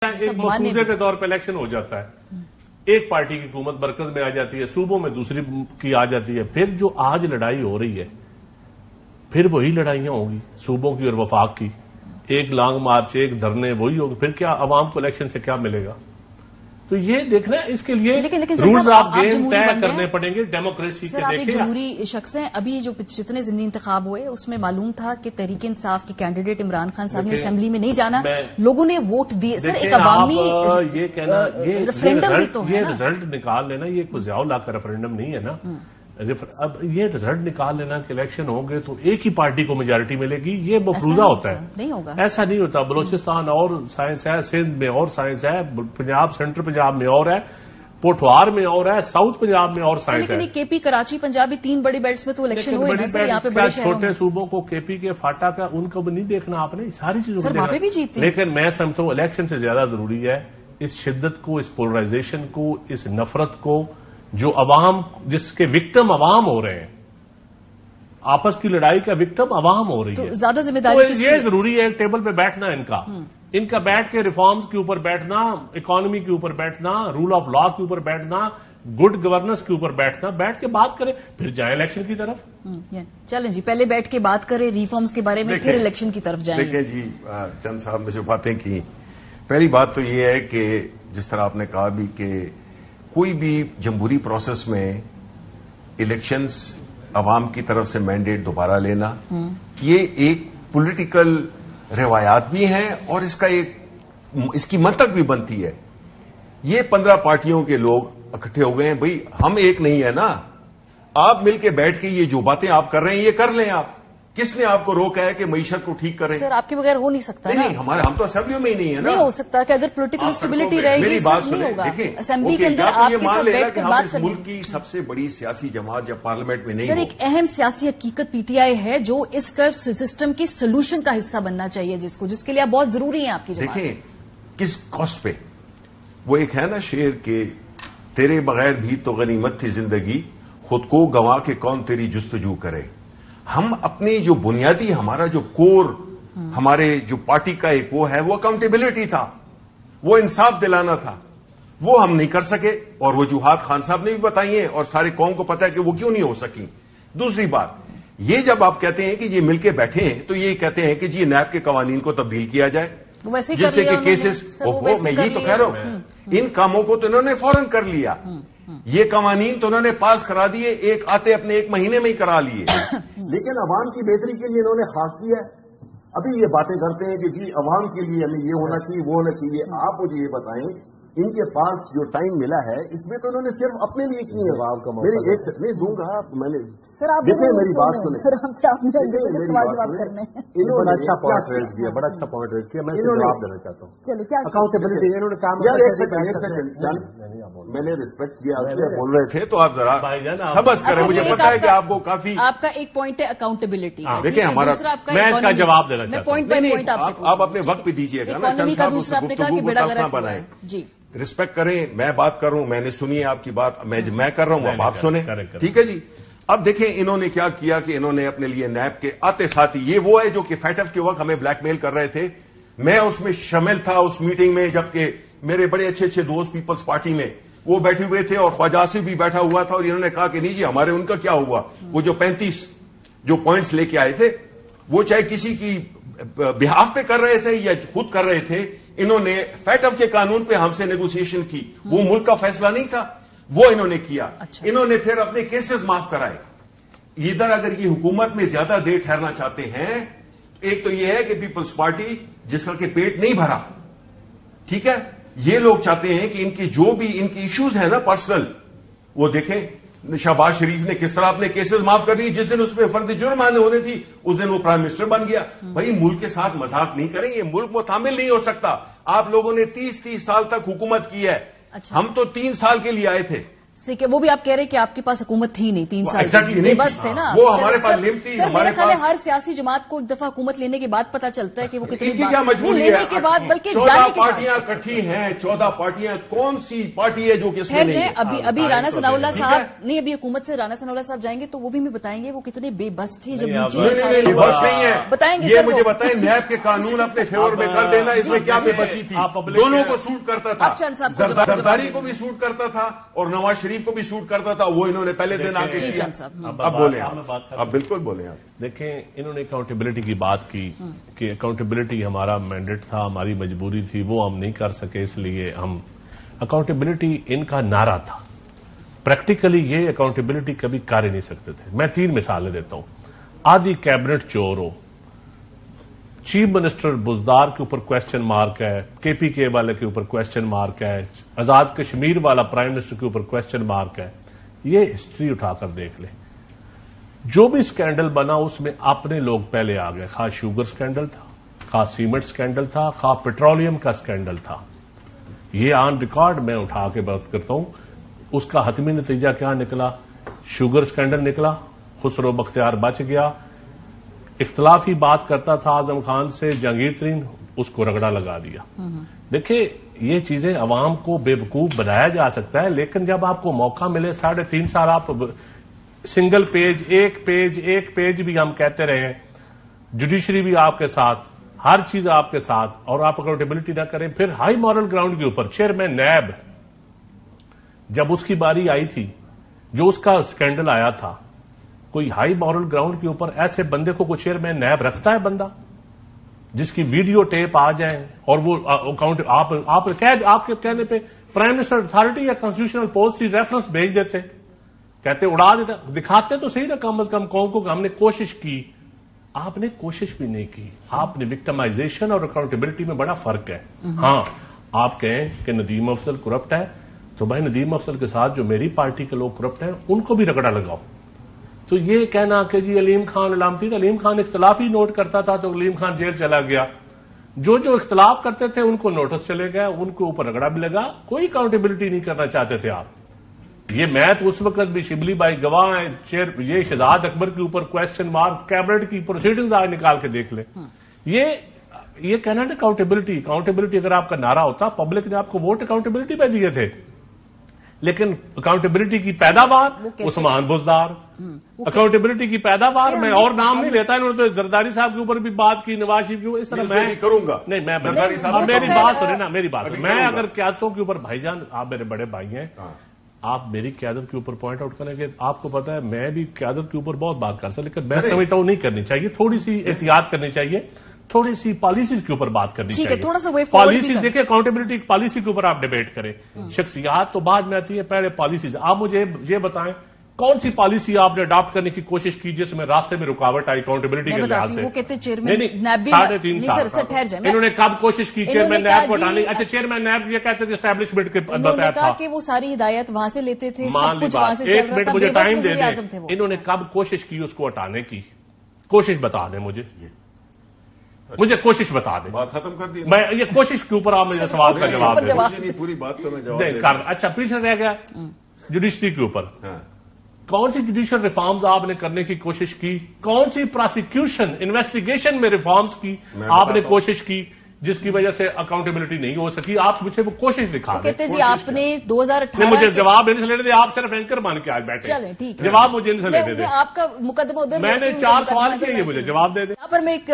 ایک مفروضے کے طور پہ الیکشن ہو جاتا ہے، ایک پارٹی کی حکومت مرکز میں آ جاتی ہے، صوبوں میں دوسری کی آ جاتی ہے، پھر جو آج لڑائی ہو رہی ہے پھر وہی لڑائیاں ہوں گی صوبوں کی اور وفاق کی، ایک لانگ مارچ، ایک دھرنے، وہی ہوگی، پھر کیا عوام کو الیکشن سے کیا ملے گا؟ تو یہ دیکھنا اس کے لیے رولز آف گیم طے کرنے پڑیں گے ڈیموکریسی کے۔ سر، آپ ایک جمہوری شخص ہیں، ابھی جو جتنے ضمنی انتخاب ہوئے اس میں معلوم تھا کہ تحریک انصاف کے کینڈیڈیٹ عمران خان صاحب نے اسمبلی میں نہیں جانا، لوگوں نے ووٹ دیے۔ سر، ایک عوامی یہ کہنا ریفرینڈم بھی تو ہے، یہ رزلٹ نکال لینا، یہ کوئی ضیاء اللہ کا ریفرینڈم نہیں ہے نا۔ اب یہ رزلٹ نکال لینا کہ الیکشن ہوں گے تو ایک ہی پارٹی کو میجارٹی ملے گی، یہ مفروضہ ہوتا ہے، نہیں ہوگا، ایسا نہیں ہوتا۔ بلوچستان اور سائنس ہے، سندھ میں اور سائنس ہے، پنجاب سینٹرل پنجاب میں اور ہے، پوٹھوار میں اور ہے، ساؤتھ پنجاب میں اور سائنس ہے۔ لیکن کے پی، کراچی، پنجابی 3 بڑی بیلٹس میں تو الیکشن ہوئے نا سر، یہاں پہ بڑے شہروں میں۔ چھوٹے صوبوں کو کے پی کے فاٹا کا ان کو بھی نہیں دیکھنا آپ نے، ساری چیزوں کو وہاں پہ بھی جیتے، لیکن میں سمجھتا ہوں الیکشن سے زیادہ ضروری ہے اس شدت کو، اس پولرائزیشن کو، اس نفرت کو، جو عوام، جس کے وکٹم عوام ہو رہے ہیں، آپس کی لڑائی کا وکٹم عوام ہو رہی ہے، زیادہ ذمہ داری یہ ضروری ہے ایک ٹیبل پہ بیٹھنا ان کا بیٹھ کے ریفارمز کے اوپر بیٹھنا، اکانومی کے اوپر بیٹھنا، رول آف لا کے اوپر بیٹھنا، گڈ گورننس کے اوپر بیٹھنا، بیٹھ کے بات کریں، پھر جائیں الیکشن کی طرف۔ چلیں جی، پہلے بیٹھ کے بات کریں ریفارمز کے بارے میں، پھر الیکشن کی طرف جائیں۔ دیکھیں جی، چند صاحب نے جو باتیں کی، پہلی بات تو یہ ہے کہ جس طرح آپ نے کہا بھی کہ کوئی بھی جمہوری پروسیس میں الیکشنز عوام کی طرف سے مینڈیٹ دوبارہ لینا، یہ ایک پولیٹیکل روایات بھی ہیں اور اس کی منطق بھی بنتی ہے۔ یہ 15 پارٹیوں کے لوگ اکٹھے ہو گئے ہیں، بھئی ہم ایک نہیں ہے نا، آپ مل کے بیٹھ کے یہ جو باتیں آپ کر رہے ہیں یہ کر لیں۔ آپ کس نے آپ کو روکا ہے کہ معیشت کو ٹھیک کریں؟ سر، آپ کے بغیر ہو نہیں سکتا، نہیں، ہم تو اسمبلیوں میں ہی نہیں ہے نا، نہیں ہو سکتا کہ اگر پولیٹیکل اسٹیبلٹی رہے گی میری بات نہیں سنیں، ہوگا۔ دیکھیں اسمبلی کے اندر آپ یہ کے مان ساتھ لینا بیٹھ کہ کر ہم بات اس کریں۔ ملک کی سب سے بڑی سیاسی جماعت جب پارلیمنٹ میں نہیں سر، ایک اہم سیاسی حقیقت پی ٹی آئی ہے جو اس کا سسٹم کی سولوشن کا حصہ بننا چاہیے، جس کے لیے آپ بہت ضروری ہیں آپ کی جماعت۔ دیکھیں کس کاسٹ پہ، وہ ایک ہے نا شعر کہ تیرے بغیر بھی تو غنیمت تھی زندگی، خود کو گنوا کے کون تیری جستجو کرے۔ ہم اپنی جو بنیادی، ہمارا جو کور، ہمارے جو پارٹی کا ایک وہ ہے، وہ اکاؤنٹیبلٹی تھا، وہ انصاف دلانا تھا، وہ ہم نہیں کر سکے، اور وجوہات خان صاحب نے بھی بتائی ہیں اور سارے قوم کو پتا ہے کہ وہ کیوں نہیں ہو سکی۔ دوسری بات یہ، جب آپ کہتے ہیں کہ یہ مل کے بیٹھے ہیں تو یہ کہتے ہیں کہ جی نیب کے قوانین کو تبدیل کیا جائے، جیسے کہ کیسز، میں یہی تو کہہ رہا ہوں، ان کاموں کو تو انہوں نے فوراً کر لیا، یہ قوانین تو انہوں نے پاس کرا دیے، آتے اپنے 1 مہینے میں ہی کرا لیے، لیکن عوام کی بہتری کے لیے انہوں نے خاک کیا ہے۔ ابھی یہ باتیں کرتے ہیں کہ جی عوام کے لیے ہمیں یہ ہونا چاہیے، وہ ہونا چاہیے۔ آپ مجھے یہ بتائیں، ان کے پاس جو ٹائم ملا ہے اس میں تو انہوں نے صرف اپنے لیے کی ہے۔ میری ایک نہیں دوں گا، میں نے دیکھیں میری بات سنیں، بڑا اچھا پوائنٹ ریز کیا، بڑا اچھا پوائنٹ ریز کیا، میں جواب دینا چاہتا ہوں۔ اکاؤنٹیبلٹی انہوں نے کام، میں نے ریسپیکٹ کیا، بول رہے تھے تو آپ ذرا سبز کریں، مجھے پتا ہے کہ آپ کو کافی، آپ کا ایک پوائنٹ ہے اکاؤنٹیبلٹی، دیکھیں ہمارا، میں اس کا جواب دینا چاہتا ہوں۔ آپ اپنے وقت پہ دیجیے گا نا، چند صاحب اس گفتگو کو ٹف نہ بنائیں، رسپیکٹ کریں۔ میں بات کر رہا ہوں، میں نے سنی ہے آپ کی بات، میں کر رہا ہوں، آپ سنیں، ٹھیک ہے جی۔ اب دیکھیں انہوں نے کیا کیا کہ انہوں نے اپنے لیے نیب کے آتے ساتھ ہی، یہ وہ ہے جو کہ فیٹف کے وقت ہمیں بلیک میل کر رہے تھے، میں اس میں شامل تھا اس میٹنگ میں، جبکہ میرے بڑے اچھے دوست پیپلز پارٹی میں وہ بیٹھے ہوئے تھے اور خواجہ آصف بھی بیٹھا ہوا تھا، اور انہوں نے کہا کہ نہیں جی ہمارے ان کا کیا ہوا، وہ جو 35 جو پوائنٹس لے کے آئے تھے، وہ چاہے کسی کی بہاف پہ کر رہے تھے یا خود کر رہے تھے، انہوں نے فیٹف کے قانون پہ ہم سے نیگوسیشن کی، وہ ملک کا فیصلہ نہیں تھا، وہ انہوں نے کیا۔ انہوں نے پھر اپنے کیسز معاف کرائے۔ ادھر اگر یہ حکومت میں زیادہ دیر ٹھہرنا چاہتے ہیں، ایک تو یہ ہے کہ پیپلز پارٹی جس کا کہ پیٹ نہیں بھرا، ٹھیک ہے، یہ لوگ چاہتے ہیں کہ ان کی جو بھی ان کی ایشوز ہیں نا پرسنل، وہ دیکھیں شہباز شریف نے کس طرح اپنے کیسز معاف کر دی، جس دن اس پہ فرد جرم آنے ہونے تھی اس دن وہ پرائم منسٹر بن گیا۔ بھائی ملک کے ساتھ مذاق نہیں کریں، یہ ملک متحمل نہیں ہو سکتا۔ آپ لوگوں نے 30 سال تک حکومت کی ہے، ہم تو 3 سال کے لیے آئے تھے، وہ بھی آپ کہہ رہے ہیں کہ آپ کے پاس حکومت تھی نہیں 3 سال نہیں بس تھے نا وہ ہمارے پاس لمٹ تھی. ہمارے خیال ہے ہر سیاسی جماعت کو ایک دفعہ حکومت لینے کے بعد پتا چلتا ہے کہ وہ کتنی کیا مجبوری لینے کے بعد بلکہ 14 پارٹیاں اکٹھی ہیں. 14 پارٹیاں کون سی پارٹی ہے جو کہ اس میں نہیں ہے؟ ابھی رانا ثناء اللہ صاحب نہیں ابھی حکومت سے رانا ثناء اللہ صاحب جائیں گے تو وہ بھی ہمیں بتائیں گے وہ کتنے بے بس تھے جب نہیں بس نہیں ہے. بتائیں گے یہ مجھے بتائیں نیب کے قانون اپنے فیور میں کر دینا اس میں کیا بے بسی تھی؟ دونوں کو سوٹ کرتا تھا. زرداری کو بھی سوٹ کرتا تھا اور نواز شریف کو بھی سوٹ کرتا تھا. وہ انہوں نے پہلے دن آ کے اب بولیں اب بالکل بولیں آپ. دیکھیں انہوں نے اکاؤنٹیبلٹی کی بات کی کہ اکاؤنٹیبلٹی ہمارا مینڈیٹ تھا, ہماری مجبوری تھی, وہ ہم نہیں کر سکے اس لیے ہم. اکاؤنٹیبلٹی ان کا نعرہ تھا. پریکٹیکلی یہ اکاؤنٹیبلٹی کبھی کر ہی نہیں سکتے تھے. میں 3 مثالیں دیتا ہوں. آدھی کیبنٹ چور ہو, چیف منسٹر بزدار کے اوپر کوشچن مارک ہے, کے پی کے والے کے اوپر کوشچن مارک ہے, آزاد کشمیر والا پرائم منسٹر کے اوپر کوشچن مارک ہے. یہ ہسٹری اٹھا کر دیکھ لیں. جو بھی سکینڈل بنا اس میں اپنے لوگ پہلے آ گئے. خواہ شوگر سکینڈل تھا, خواہ سیمنٹ سکینڈل تھا, خواہ پیٹرولیم کا سکینڈل تھا. یہ آن ریکارڈ میں اٹھا کے بات کرتا ہوں. اس کا حتمی نتیجہ کیا نکلا؟ شوگر سکینڈل نکلا, خسرو بختیار بچ گیا. اختلافی بات کرتا تھا اعظم خان سے جہانگیر ترین, اس کو رگڑا لگا دیا. دیکھیں یہ چیزیں عوام کو بے وقوف بنایا جا سکتا ہے, لیکن جب آپ کو موقع ملے 3.5 سال آپ سنگل پیج ایک پیج بھی ہم کہتے رہے, جوڈیشری بھی آپ کے ساتھ, ہر چیز آپ کے ساتھ, اور آپ اکاؤنٹیبلٹی نہ کریں. پھر ہائی مورل گراؤنڈ کے اوپر چیئرمین نیب جب اس کی باری آئی تھی, جو اس کا سکینڈل آیا تھا, کوئی ہائی مورل گراؤنڈ کے اوپر ایسے بندے کو کوئی چیئرمین نیب رکھتا ہے؟ بندہ جس کی ویڈیو ٹیپ آ جائیں اور وہ اکاؤنٹ آپ کے کہنے پہ پرائم منسٹر اتھارٹی یا کانسٹیٹیوشنل پوسٹ کی ریفرنس بھیج دیتے, کہتے اڑا دیتے, دکھاتے تو صحیح نا کم از کم قوم کو کہ ہم نے کوشش کی. آپ نے کوشش بھی نہیں کی. آپ نے وکٹمائزیشن اور اکاؤنٹیبلٹی میں بڑا فرق ہے. ہاں آپ کہیں کہ ندیم افضل کرپٹ ہے تو بھائی ندیم افضل کے ساتھ جو میری پارٹی کے لوگ کرپٹ ہیں ان کو بھی رگڑا لگاؤ. تو یہ کہنا کہ جی علیم خان علامتی, علیم خان اختلاف ہی نوٹ کرتا تھا تو علیم خان جیل چلا گیا. جو اختلاف کرتے تھے ان کو نوٹس چلے گئے, ان کے اوپر رگڑا بھی لگا. کوئی اکاؤنٹیبلٹی نہیں کرنا چاہتے تھے آپ. یہ میں تو اس وقت بھی شبلی بھائی گواہ ہیں. یہ شہزاد اکبر کے اوپر کوشچن مارک, کیبنٹ کی پروسیڈنگز آج نکال کے دیکھ لیں. یہ کہنا نا اکاؤنٹیبلٹی اگر آپ کا نعرہ ہوتا, پبلک نے آپ کو ووٹ اکاؤنٹیبلٹی پہ دیے تھے, لیکن اکاؤنٹیبلٹی کی پیداوار عثمان بزدار, اکاؤنٹیبلٹی کی پیداوار میں اور نام نہیں لیتا. انہوں نے تو زرداری صاحب کے اوپر بھی بات کی, نواز شریف کے. اس طرح میں کروں گا نہیں, میری بات سنیں نا, میری بات. میں اگر قیادتوں کے اوپر, بھائی جان آپ میرے بڑے بھائی ہیں, آپ میری قیادت کے اوپر پوائنٹ آؤٹ کریں گے. آپ کو پتا ہے میں بھی قیادت کے اوپر بہت بات کر سکتا, لیکن میں سمجھتا ہوں نہیں کرنی چاہیے. تھوڑی سی احتیاط کرنی چاہیے, تھوڑی سی پالیسیز کے اوپر بات کرنی چاہیے. تھوڑا سا پالیسیز دیکھیں, اکاؤنٹیبلٹی پالیسی کے اوپر آپ ڈیبیٹ کریں. شخصیات تو بعد میں آتی ہے, پہلے پالیسیز. آپ مجھے یہ بتائیں کون سی پالیسی آپ نے اڈاپٹ کرنے کی کوشش کی جس میں راستے میں رکاوٹ آئی اکاؤنٹیبلٹی کے لحاظ سے؟ وہ کہتے چیئرمین نیب 3.5 سال انہوں نے کب کوشش کی چیئرمین نیب کو ہٹانے؟ اچھا چیئرمین نیب یہ کہتے تھے اسٹیبلشمنٹ کے بتایا تھا کہ وہ ساری ہدایت وہاں سے لیتے تھے, مان لی بات. 1 منٹ مجھے ٹائم دے دیں. انہوں نے کب کوشش کی اس کو ہٹانے کی؟ کوشش بتا دیں مجھے کوشش بتا دیں. بات ختم کر دی میں یہ کوشش کے اوپر آپ مجھے سوال کا جواب دیں. پوری بات تو میں جواب. اچھا پیچھے رہ گیا جوڈیشری کے اوپر. کون سی جوڈیشل ریفارمز آپ نے کرنے کی کوشش کی؟ کون سی پروسیکیوشن انویسٹیگیشن میں ریفارمز کی آپ نے کوشش کی جس کی وجہ سے اکاؤنٹیبلٹی نہیں ہو سکی؟ آپ مجھے وہ کوشش دکھا دیں. کہتے جی آپ نے 2018 مجھے جواب ان سے لینے دیں. آپ صرف اینکر بن کے آج بیٹھے, چلیں ٹھیک ہے, جواب مجھے ان سے لینے دیں. آپ کا مقدمہ ادھر میں نے 4 سوال کیے, مجھے جواب دے دیں. یہاں پر میں ایک